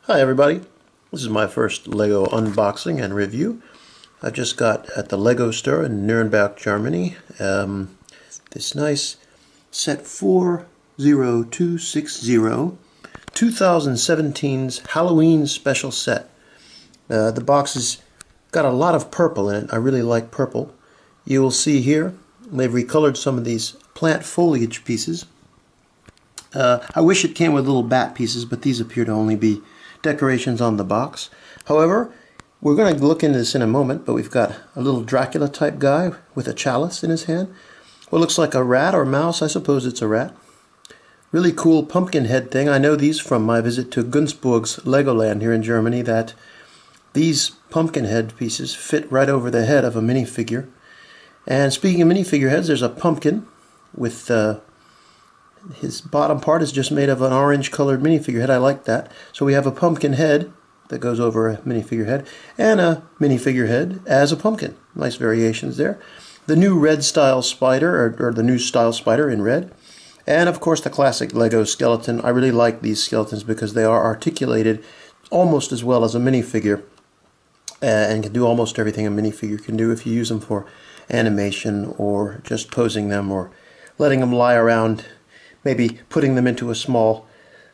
Hi everybody, this is my first Lego unboxing and review. I've just got at the Lego Store in Nuremberg, Germany, this nice set 40260 2017's Halloween special set. The box has got a lot of purple in it. I really like purple. You will see here they've recolored some of these plant foliage pieces. I wish it came with little bat pieces, but these appear to only be decorations on the box. However, we're going to look into this in a moment, but we've got a little Dracula type guy with a chalice in his hand. What looks like a rat or mouse, I suppose it's a rat. Really cool pumpkin head thing. I know these from my visit to Günzburg's Legoland here in Germany, that these pumpkin head pieces fit right over the head of a minifigure. And speaking of minifigure heads, there's a pumpkin with his bottom part is just made of an orange colored minifigure head. I like that. So we have a pumpkin head that goes over a minifigure head and a minifigure head as a pumpkin. Nice variations there. The new red style spider, or the new style spider in red. And of course the classic Lego skeleton. I really like these skeletons because they are articulated almost as well as a minifigure and can do almost everything a minifigure can do if you use them for animation or just posing them or letting them lie around, maybe putting them into a small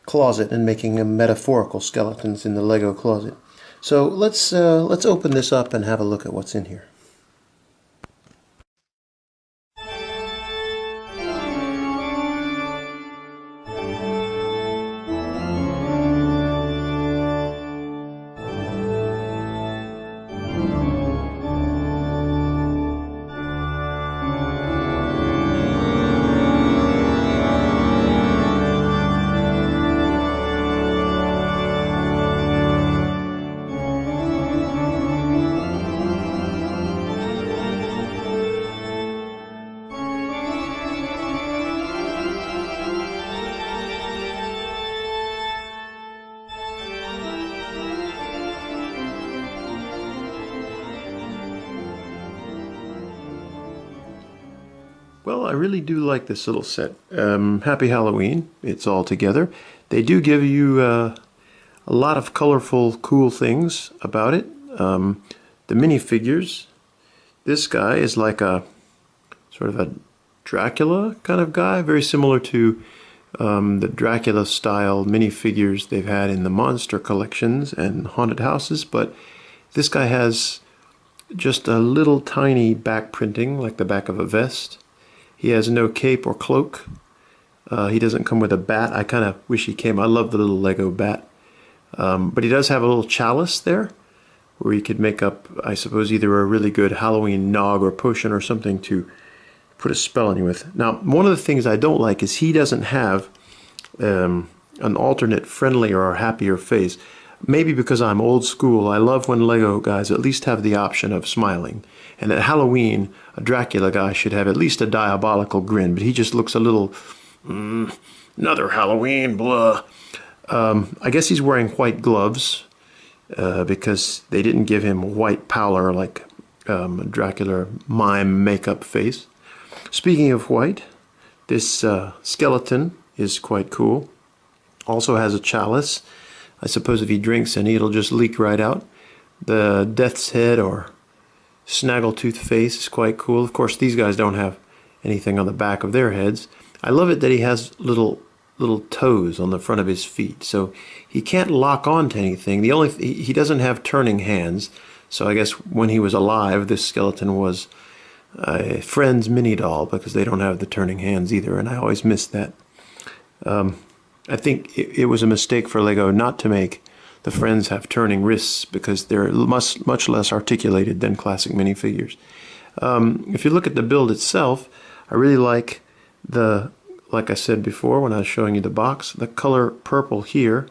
closet and making them metaphorical skeletons in the Lego closet. So let's open this up and have a look at what's in here. Well, I really do like this little set. Happy Halloween. It's all together. They do give you a lot of colorful, cool things about it. The minifigures. This guy is like a sort of a Dracula kind of guy, very similar to the Dracula style minifigures they've had in the monster collections and haunted houses, but this guy has just a little tiny back printing like the back of a vest. He has no cape or cloak. He doesn't come with a bat. I kind of wish he came. I love the little Lego bat. But he does have a little chalice there where he could make up, I suppose, either a really good Halloween nog or potion or something to put a spell on you with. Now, one of the things I don't like is he doesn't have an alternate friendlier or happier face. Maybe because I'm old school, I love when Lego guys at least have the option of smiling. And at Halloween, a Dracula guy should have at least a diabolical grin, but he just looks a little, another Halloween, blah. I guess he's wearing white gloves because they didn't give him white pallor like a Dracula mime makeup face. Speaking of white, this skeleton is quite cool. Also has a chalice. I suppose if he drinks any, it'll just leak right out. The death's head or snaggletooth face is quite cool. Of course, these guys don't have anything on the back of their heads. I love it that he has little toes on the front of his feet, so he can't lock on to anything. He doesn't have turning hands, so I guess when he was alive, this skeleton was a friend's mini doll because they don't have the turning hands either, and I always miss that. I think it was a mistake for Lego not to make the friends have turning wrists because they're much less articulated than classic minifigures. If you look at the build itself, I really like like I said before when I was showing you the box, the color purple here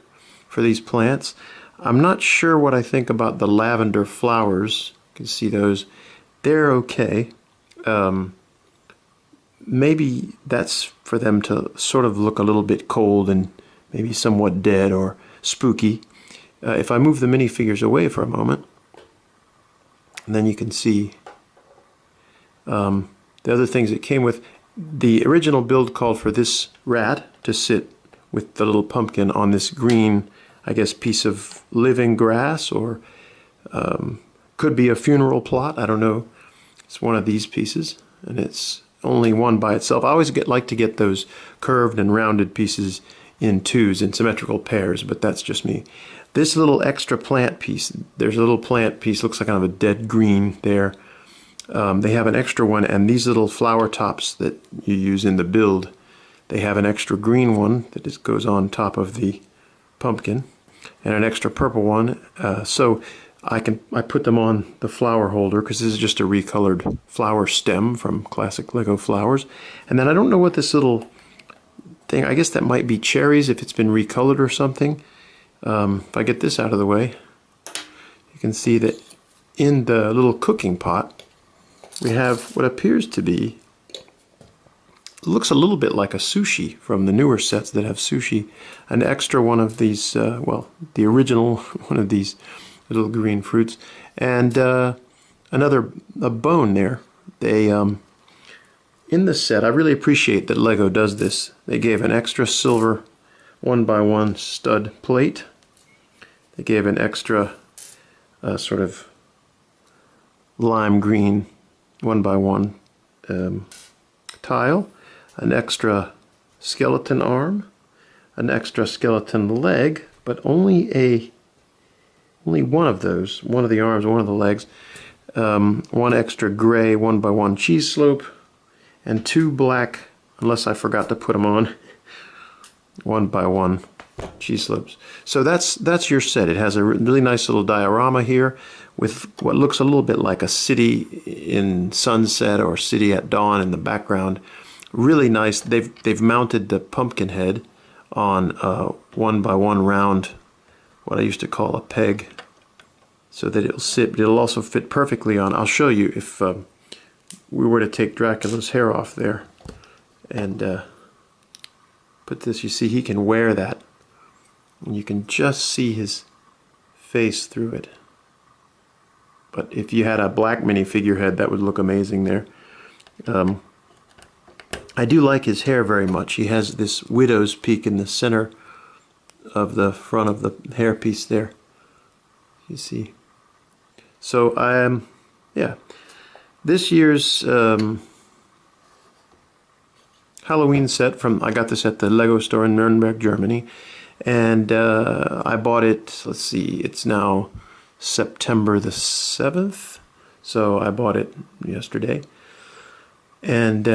for these plants. I'm not sure what I think about the lavender flowers. You can see those. They're okay. Maybe that's for them to sort of look a little bit cold and maybe somewhat dead or spooky. If I move the minifigures away for a moment, and then you can see the other things it came with. The original build called for this rat to sit with the little pumpkin on this green, I guess, piece of living grass, or could be a funeral plot. I don't know. It's one of these pieces, and it's only one by itself. I always like to get those curved and rounded pieces in twos, in symmetrical pairs, but that's just me. This little extra plant piece, there's a little plant piece, looks like kind of a dead green there. They have an extra one, and these little flower tops that you use in the build, they have an extra green one that just goes on top of the pumpkin, and an extra purple one. So I put them on the flower holder, because this is just a recolored flower stem from classic Lego flowers. And then I don't know what this little thing, I guess that might be cherries if it's been recolored or something. If I get this out of the way, you can see that in the little cooking pot we have what appears to be, looks a little bit like a sushi from the newer sets that have sushi, an extra one of these, well, the original one of these little green fruits, and a bone there. They in the set, I really appreciate that Lego does this. They gave an extra silver 1x1 stud plate. They gave an extra sort of lime green 1x1 tile, an extra skeleton arm, an extra skeleton leg, but only one of those, one of the arms, one of the legs, one extra gray 1x1 cheese slope, and two black, unless I forgot to put them on, 1x1 cheese slopes. So that's your set. It has a really nice little diorama here with what looks a little bit like a city in sunset or city at dawn in the background. Really nice. They've mounted the pumpkin head on a 1x1 round, what I used to call a peg, so that it'll sit, but it'll also fit perfectly on. I'll show you if we were to take Dracula's hair off there and put this, you see he can wear that, and you can just see his face through it. But if you had a black minifigure head, that would look amazing there. I do like his hair very much. He has this widow's peak in the center of the front of the hairpiece there, you see. So yeah, this year's Halloween set from, I got this at the Lego store in Nuremberg, Germany, and I bought it, let's see, it's now September the 7th, so I bought it yesterday, and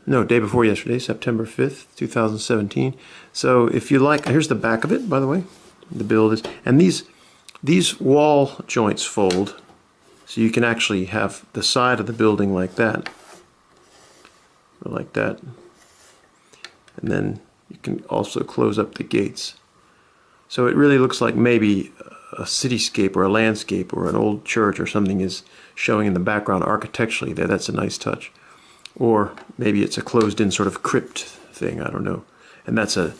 no, day before yesterday, September 5th, 2017. So if you like, here's the back of it, by the way, the build is, and these wall joints fold, so you can actually have the side of the building like that, or like that, and then you can also close up the gates. So it really looks like maybe a cityscape or a landscape or an old church or something is showing in the background architecturally there. That's a nice touch. Or maybe it's a closed-in sort of crypt thing, I don't know. And that's a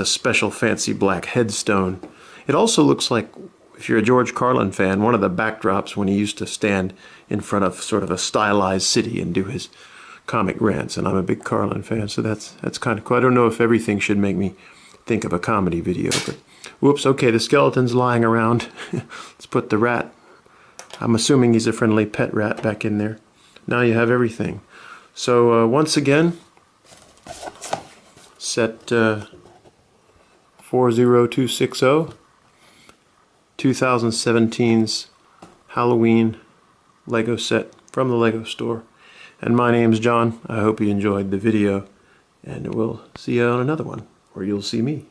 special fancy black headstone. It also looks like, if you're a George Carlin fan, one of the backdrops when he used to stand in front of sort of a stylized city and do his comic rants, and I'm a big Carlin fan, so that's kind of cool. I don't know if everything should make me think of a comedy video, but whoops, okay, the skeleton's lying around. Let's put the rat, I'm assuming he's a friendly pet rat, back in there. Now you have everything. So once again, set 40260, 2017's Halloween Lego set from the Lego store. And my name's John. I hope you enjoyed the video, and we'll see you on another one, or you'll see me.